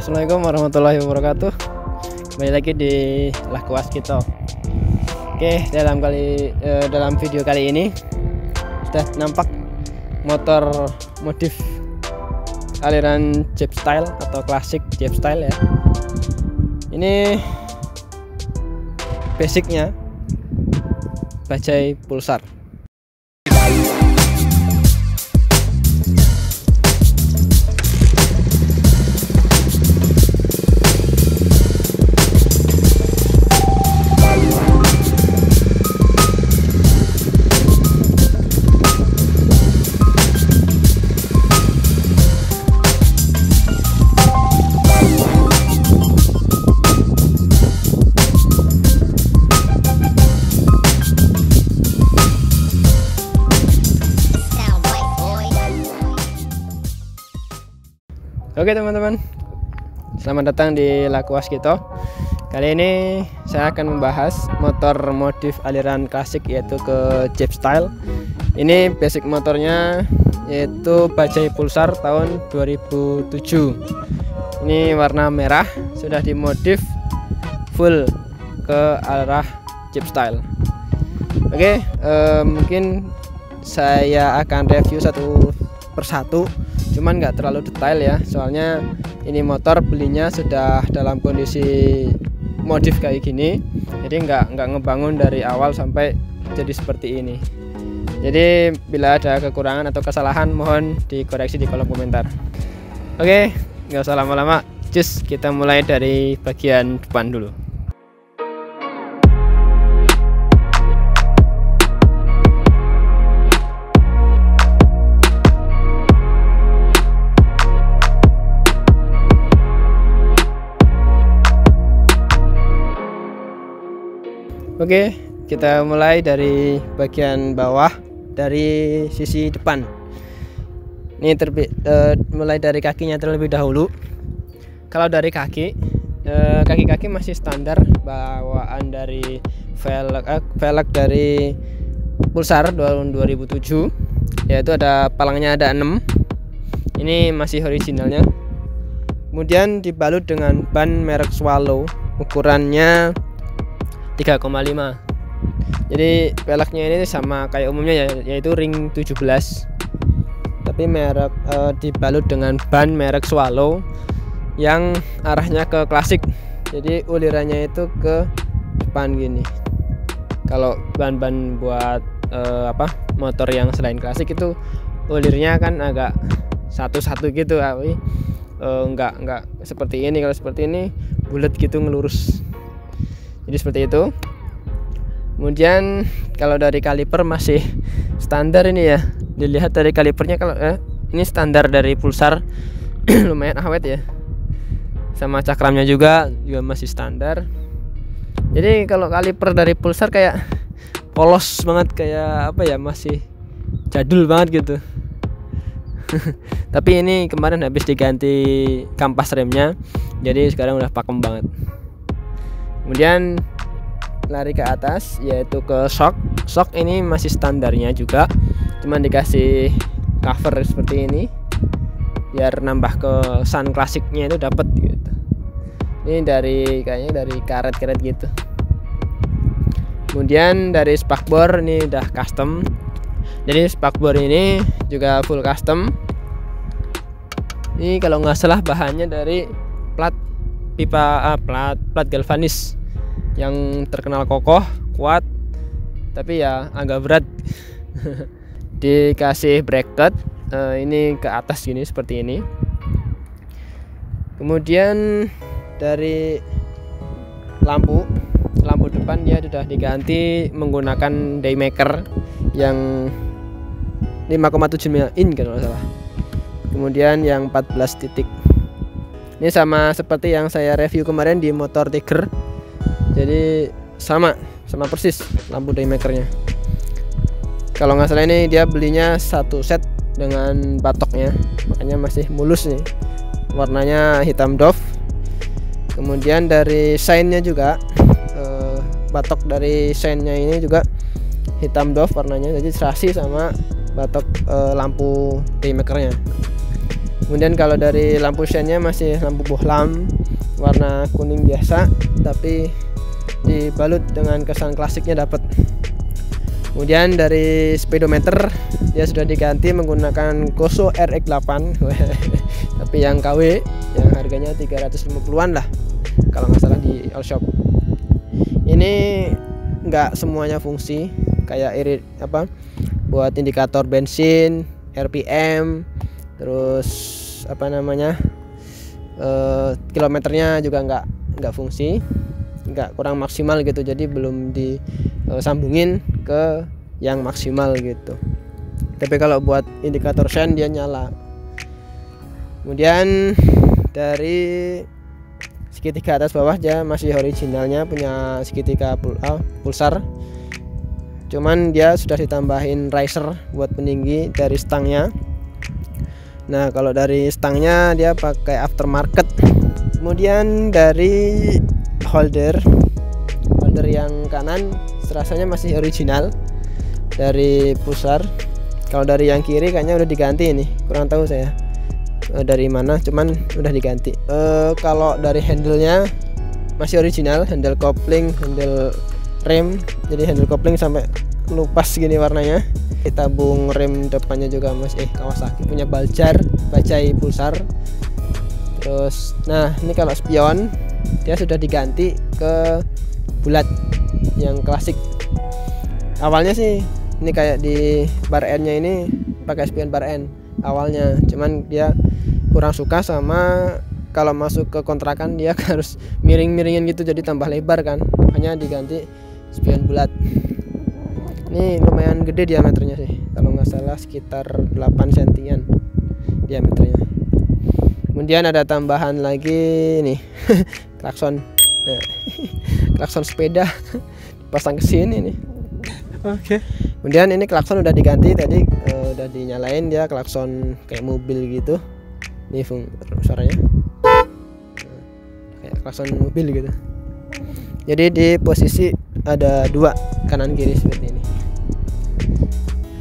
Assalamualaikum warahmatullahi wabarakatuh. Kembali lagi di Lakuas kita. Oke, dalam video kali ini sudah nampak motor modif aliran Jeep Style atau klasik Jeep Style ya. Ini basicnya bajai pulsar. Oke teman-teman, selamat datang di Lakuas kita. Kali ini saya akan membahas motor modif aliran klasik yaitu ke Jeep Style. Ini basic motornya yaitu bajai pulsar tahun 2007. Ini warna merah, sudah dimodif full ke arah Jeep Style. Oke, mungkin saya akan review satu persatu, cuman nggak terlalu detail ya, soalnya ini motor belinya sudah dalam kondisi modif kayak gini, jadi nggak ngebangun dari awal sampai jadi seperti ini. Jadi bila ada kekurangan atau kesalahan mohon dikoreksi di kolom komentar. Oke, nggak usah lama-lama, cus kita mulai dari bagian depan dulu. Oke, kita mulai dari bagian bawah dari sisi depan. Ini mulai dari kakinya terlebih dahulu. Kalau dari kaki-kaki masih standar bawaan dari velg dari Pulsar tahun 2007, yaitu ada palangnya ada 6. Ini masih originalnya. Kemudian dibalut dengan ban merek Swallow, ukurannya 3,5. Jadi velgnya ini sama kayak umumnya ya, yaitu ring 17, tapi merek dibalut dengan ban merek Swallow yang arahnya ke klasik. Jadi ulirannya itu ke depan gini. Kalau ban-ban buat motor yang selain klasik itu ulirnya kan agak satu-satu gitu, enggak seperti ini. Kalau seperti ini bulat gitu, ngelurus. Jadi seperti itu. Kemudian kalau dari kaliper masih standar ini ya. Dilihat dari kalipernya, kalau ini standar dari Pulsar, lumayan awet ya. Sama cakramnya juga masih standar. Jadi kalau kaliper dari Pulsar kayak polos banget, kayak masih jadul banget gitu. Tapi ini kemarin habis diganti kampas remnya, jadi sekarang udah pakem banget. Kemudian lari ke atas yaitu ke shock ini masih standarnya juga, cuman dikasih cover seperti ini biar nambah ke sun klasiknya itu dapat gitu. Ini kayaknya dari karet-karet gitu. Kemudian dari spakbor ini udah custom. Jadi spakbor ini juga full custom. Ini kalau nggak salah bahannya dari plat galvanis yang terkenal kokoh, kuat, tapi ya agak berat. Dikasih bracket ini ke atas gini, seperti ini. Kemudian dari lampu depan dia sudah diganti menggunakan daymaker yang 5,7 in kalau nggak salah. Kemudian yang 14 titik. Ini sama seperti yang saya review kemarin di motor Tiger. Jadi sama persis lampu daymakernya. Kalau nggak salah ini dia belinya satu set dengan batoknya, makanya masih mulus nih. Warnanya hitam doff. Kemudian dari sign-nya juga batok dari sign-nya ini juga hitam doff warnanya, jadi serasi sama batok lampu daymakernya. Kemudian kalau dari lampu sennya masih lampu bohlam warna kuning biasa, tapi dibalut dengan kesan klasiknya dapat. Kemudian dari speedometer dia sudah diganti menggunakan Koso RX8 tapi yang KW yang harganya 350-an lah kalau nggak salah di all shop. Ini nggak semuanya fungsi, kayak irit buat indikator bensin, RPM, terus kilometernya juga nggak fungsi, nggak kurang maksimal gitu, jadi belum disambungin ke yang maksimal gitu. Tapi kalau buat indikator sen dia nyala. Kemudian dari segitiga atas bawah dia masih originalnya, punya segitiga pulsar, cuman dia sudah ditambahin riser buat peninggi dari stangnya. Nah kalau dari stangnya dia pakai aftermarket. Kemudian dari holder yang kanan rasanya masih original dari pusar. Kalau dari yang kiri kayaknya udah diganti, ini kurang tahu saya dari mana, cuman udah diganti. Kalau dari handle-nya masih original, handle kopling, handle rem, jadi handle kopling sampai lupas gini warnanya. Tabung rem depannya juga masih Kawasaki punya bajai pulsar. Terus nah ini kalau spion dia sudah diganti ke bulat yang klasik. Awalnya sih ini kayak di bar N-nya ini pakai spion bar N awalnya, cuman dia kurang suka sama kalau masuk ke kontrakan dia harus miring-miringin gitu, jadi tambah lebar kan, makanya diganti spion bulat. Ini lumayan gede diameternya sih, kalau nggak salah sekitar 8 cm diameternya. Kemudian ada tambahan lagi nih klakson. Nah, klakson sepeda dipasang ke sini nih. Oke. Kemudian ini klakson udah diganti tadi, udah dinyalain, dia klakson kayak mobil gitu. Nih suaranya kayak klakson mobil gitu. Jadi di posisi ada dua kanan kiri seperti ini.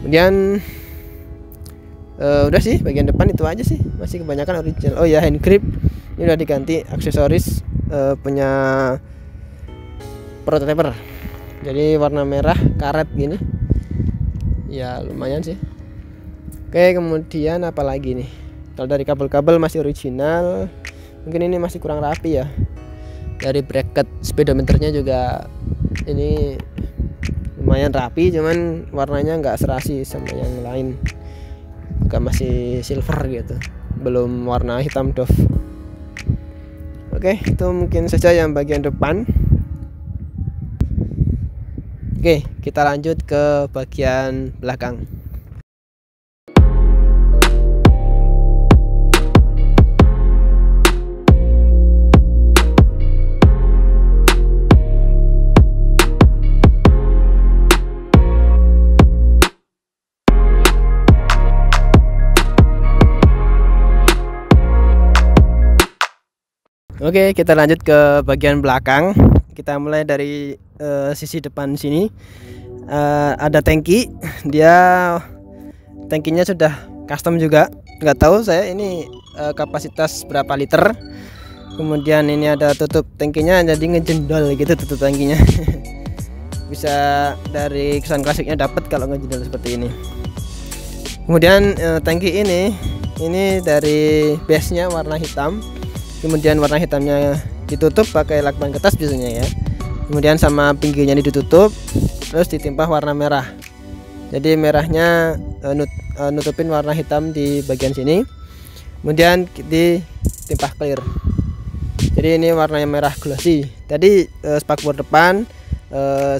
Kemudian udah sih bagian depan itu aja sih, masih kebanyakan original. Oh ya, hand grip ini udah diganti, aksesoris punya prototyper, jadi warna merah karet gini ya, lumayan sih. Oke, kemudian apa lagi nih? Kalau dari kabel-kabel masih original, mungkin ini masih kurang rapi ya. Dari bracket speedometernya juga ini lumayan rapi, cuman warnanya nggak serasi sama yang lain, juga masih silver gitu, belum warna hitam doff. Oke, itu mungkin saja yang bagian depan. Oke, kita lanjut ke bagian belakang. Oke, kita lanjut ke bagian belakang. Kita mulai dari sisi depan sini. Ada tangki, tangkinya sudah custom juga. Nggak tahu saya ini kapasitas berapa liter. Kemudian ini ada tutup tangkinya, jadi ngejendol gitu tutup tangkinya. Bisa dari kesan klasiknya dapat kalau ngejendol seperti ini. Kemudian tangki ini dari base-nya warna hitam. Kemudian warna hitamnya ditutup pakai lakban kertas biasanya ya. Kemudian sama pinggirnya ini ditutup, terus ditimpah warna merah. Jadi merahnya nutupin warna hitam di bagian sini. Kemudian ditimpah clear. Jadi ini warnanya merah glossy. Tadi spakbor depan,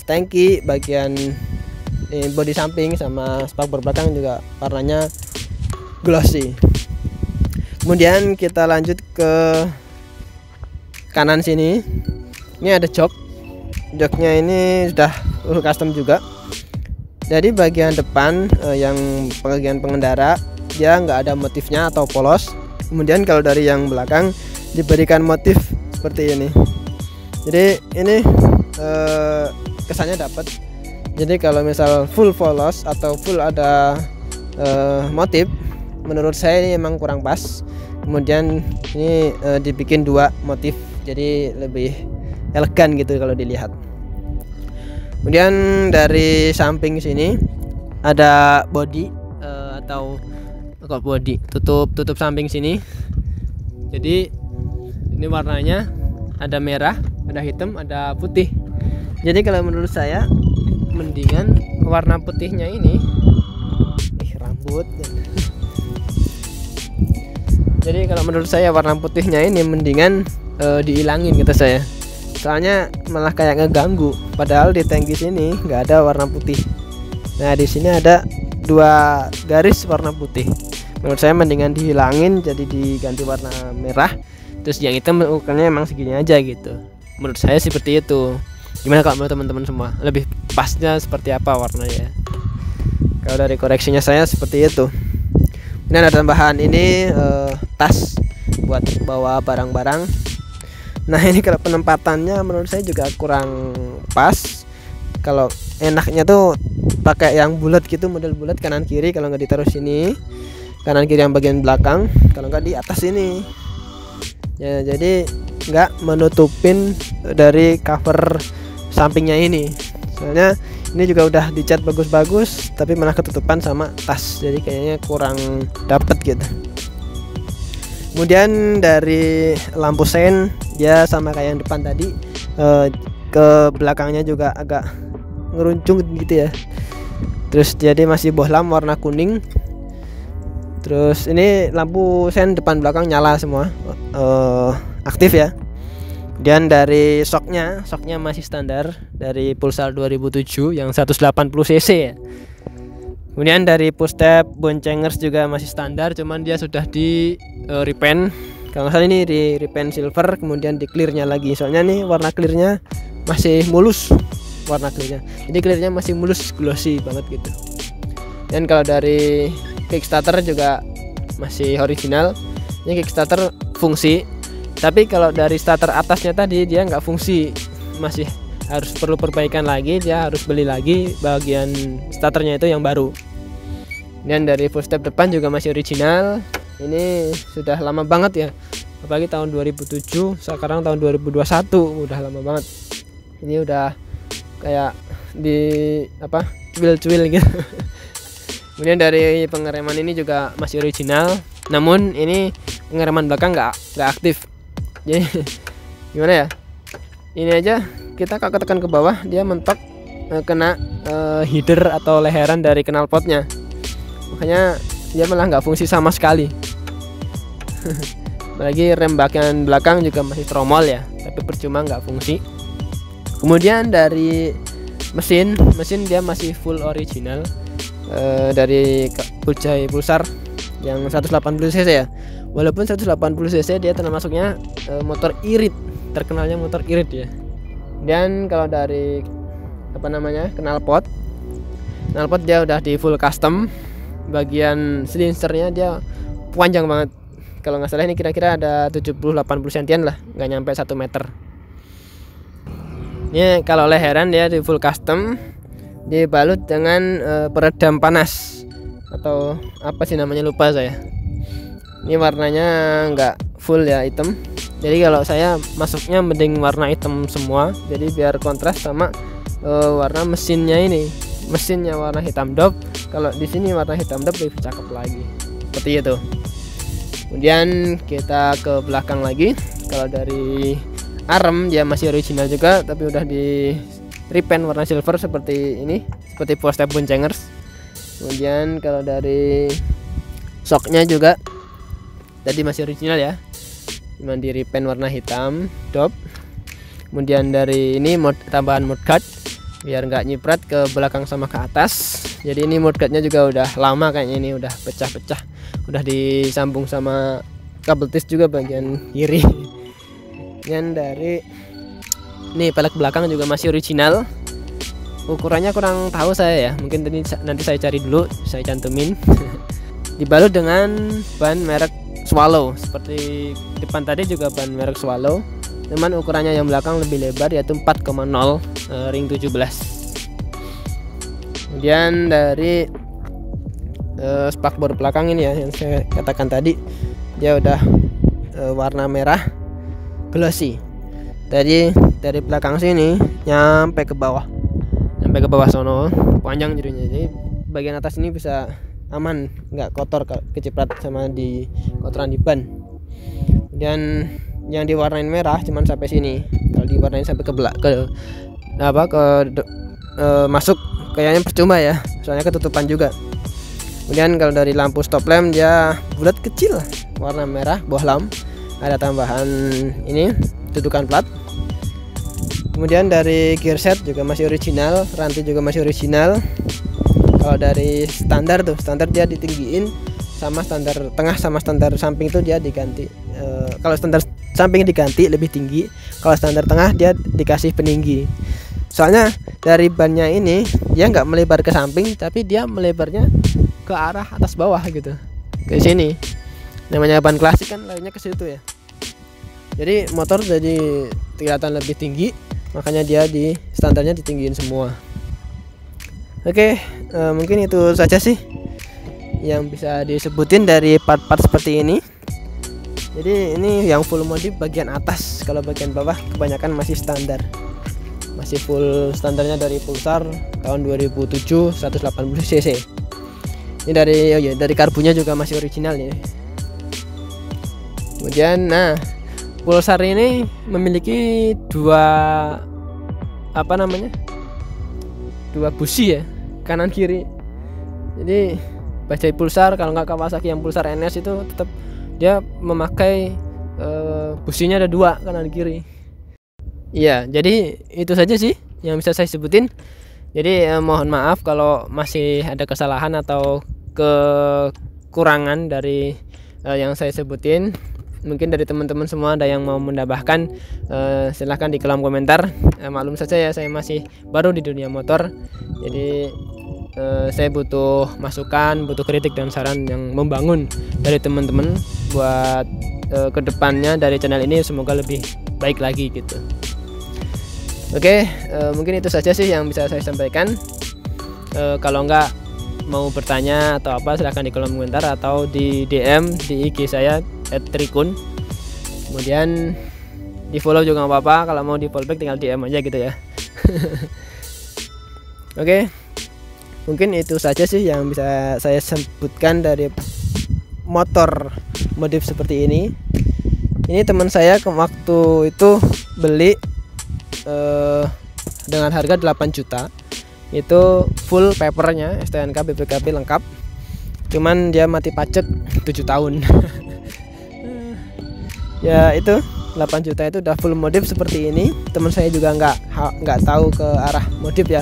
tangki bagian bodi samping sama spakbor belakang juga warnanya glossy. Kemudian kita lanjut ke kanan sini. Ini ada joknya ini sudah custom juga. Jadi bagian depan yang bagian pengendara dia nggak ada motifnya atau polos. Kemudian kalau dari yang belakang diberikan motif seperti ini. Jadi ini kesannya dapat. Jadi kalau misal full polos atau full ada motif, menurut saya ini emang kurang pas. Kemudian ini dibikin 2 motif, jadi lebih elegan gitu kalau dilihat. Kemudian dari samping sini ada body atau kok body tutup samping sini. Jadi ini warnanya ada merah, ada hitam, ada putih. Jadi kalau menurut saya mendingan warna putihnya ini rambut. Jadi kalau menurut saya warna putihnya ini mendingan dihilangin gitu saya. Soalnya malah kayak ngeganggu. Padahal di tangki sini nggak ada warna putih. Nah di sini ada 2 garis warna putih. Menurut saya mendingan dihilangin, jadi diganti warna merah. Terus yang hitam ukurannya emang segini aja gitu. Menurut saya seperti itu. Gimana kalau menurut teman-teman semua? Lebih pasnya seperti apa warnanya? Kalau dari koreksinya saya seperti itu. Ini ada tambahan ini tas buat bawa barang-barang. Nah ini kalau penempatannya menurut saya juga kurang pas. Kalau enaknya tuh pakai yang bulat gitu, model bulat kanan kiri. Kalau nggak ditaruh sini, kanan kiri yang bagian belakang, kalau nggak di atas ini ya, jadi nggak menutupin dari cover sampingnya ini. Soalnya ini juga udah dicat bagus-bagus tapi malah ketutupan sama tas, jadi kayaknya kurang dapet gitu. Kemudian dari lampu sein dia sama kayak yang depan tadi, ke belakangnya juga agak ngeruncung gitu ya. Terus jadi masih bohlam warna kuning. Terus ini lampu sein depan belakang nyala semua, aktif ya. Dan dari shocknya masih standar dari Pulsar 2007 yang 180 cc ya. Kemudian dari push tab boncengers juga masih standar, cuman dia sudah di repaint. Kalau nggak salah ini di repaint silver, kemudian di clearnya lagi. Soalnya nih warna clearnya masih mulus, warna clearnya. Jadi clearnya masih mulus, glossy banget gitu. Dan kalau dari kickstarter juga masih original. Ini kickstarter fungsi. Tapi kalau dari starter atasnya tadi dia nggak fungsi, masih harus perlu perbaikan lagi. Dia harus beli lagi bagian starternya itu yang baru. Dan dari full step depan juga masih original. Ini sudah lama banget ya, apalagi tahun 2007, sekarang tahun 2021, udah lama banget. Ini udah kayak di apa, cuil-cuil gitu. Kemudian dari pengereman ini juga masih original, namun ini pengereman belakang nggak aktif. Jadi gimana ya, ini aja kita kalau tekan ke bawah dia mentok kena header atau leheran dari knalpotnya, makanya dia malah nggak fungsi sama sekali. Apalagi rem bagian belakang juga masih tromol ya, tapi percuma nggak fungsi. Kemudian dari mesin dia masih full original, dari Pulsar yang 180 cc ya. Walaupun 180 cc dia termasuknya motor irit, terkenalnya motor irit ya. Dan kalau dari apa namanya, knalpot dia udah di full custom. Bagian silinsernya dia panjang banget. Kalau nggak salah ini kira-kira ada 70-80 cm lah, nggak nyampe 1 meter. Ini kalau leheran dia di full custom, dibalut dengan peredam panas atau apa sih namanya, lupa saya. Ini warnanya nggak full ya, hitam. Jadi kalau saya masuknya mending warna hitam semua, jadi biar kontras sama warna mesinnya ini. Mesinnya warna hitam dop, kalau di sini warna hitam dop lebih cakep lagi. Seperti itu. Kemudian kita ke belakang lagi. Kalau dari arm dia masih original juga, tapi udah di repaint warna silver seperti ini, seperti push tab boncengers. Kemudian kalau dari shocknya juga tadi masih original ya, cuma di repaint warna hitam dop. Kemudian dari ini tambahan mudguard biar nggak nyiprat ke belakang sama ke atas. Jadi ini mudguardnya juga udah lama kayaknya, ini udah pecah-pecah, udah disambung sama kabel tis juga bagian kiri. Dan dari ini pelek belakang juga masih original. Ukurannya kurang tahu saya ya, mungkin nanti saya cari dulu, saya cantumin. Dibalut dengan ban merek Swallow, seperti depan tadi juga ban merek Swallow, cuman ukurannya yang belakang lebih lebar, yaitu 4,0 ring 17. Kemudian dari spakbor belakang ini ya, yang saya katakan tadi, dia udah warna merah glossy. Tadi dari belakang sini nyampe ke bawah sono, panjang jadinya. Jadi bagian atas ini bisa aman, nggak kotor keciprat sama di kotoran di ban. Dan yang diwarnain merah cuman sampai sini. Kalau diwarnain sampai masuk kayaknya percuma ya, soalnya ketutupan juga. Kemudian kalau dari lampu stop lamp dia bulat kecil, warna merah bohlam, ada tambahan ini dudukan plat. Kemudian dari gear set juga masih original, rantai juga masih original. Kalau dari standar dia ditinggiin, sama standar tengah sama standar samping itu dia diganti. Kalau standar samping diganti lebih tinggi, kalau standar tengah dia dikasih peninggi. Soalnya dari bannya ini dia nggak melebar ke samping, tapi dia melebarnya ke arah atas bawah gitu, ke sini. Namanya ban klasik kan larinya ke situ ya. Jadi motor jadi kelihatan lebih tinggi, makanya dia di standarnya ditinggiin semua. Oke, mungkin itu saja sih yang bisa disebutin dari part-part seperti ini. Jadi ini yang full modif bagian atas, kalau bagian bawah kebanyakan masih standar. Masih full standarnya dari Pulsar tahun 2007 180 cc. Ini dari karbunya juga masih original ya. Kemudian Pulsar ini memiliki dua busi ya, kanan kiri. Jadi bajai Pulsar, kalau nggak Kawasaki yang Pulsar NS itu tetap dia memakai businya ada dua kanan kiri. Iya, jadi itu saja sih yang bisa saya sebutin. Jadi mohon maaf kalau masih ada kesalahan atau kekurangan dari yang saya sebutin. Mungkin dari teman-teman semua ada yang mau menambahkan, silahkan di kolom komentar. Maklum saja ya, saya masih baru di dunia motor, jadi saya butuh masukan, butuh kritik dan saran yang membangun dari teman-teman buat kedepannya dari channel ini semoga lebih baik lagi gitu. Oke, mungkin itu saja sih yang bisa saya sampaikan. Kalau enggak mau bertanya atau apa, silahkan di kolom komentar atau di DM di IG saya @trikun. Kemudian di follow juga nggak apa-apa, kalau mau di follow back tinggal DM aja gitu ya. Oke, mungkin itu saja sih yang bisa saya sebutkan dari motor modif seperti ini. Ini teman saya waktu itu beli dengan harga 8 juta. Itu full papernya, STNK, BPKB lengkap. Cuman dia mati pajak 7 tahun. Ya itu 8 juta itu udah full modif seperti ini. Teman saya juga nggak tahu ke arah modif ya.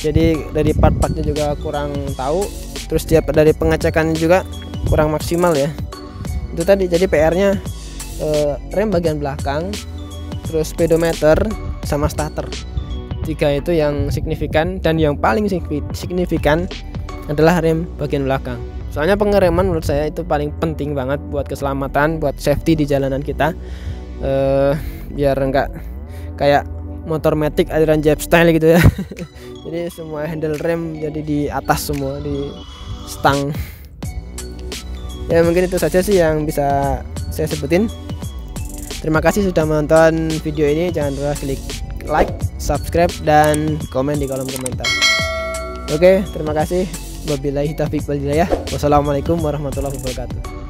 Jadi dari part-partnya juga kurang tahu. Terus dia dari pengecekan juga kurang maksimal ya. Itu tadi, jadi PR-nya rem bagian belakang, terus speedometer sama starter. 3 itu yang signifikan, dan yang paling signifikan adalah rem bagian belakang. Soalnya pengereman menurut saya itu paling penting banget buat keselamatan, buat safety di jalanan kita. Biar enggak kayak motor Matic aliran Jeep style gitu ya. Jadi semua handle rem jadi di atas semua, di stang. Ya mungkin itu saja sih yang bisa saya sebutin. Terima kasih sudah menonton video ini. Jangan lupa klik like, subscribe, dan komen di kolom komentar. Oke, terima kasih. Wabillahi taufiq wal hidayah. Wassalamualaikum warahmatullahi wabarakatuh.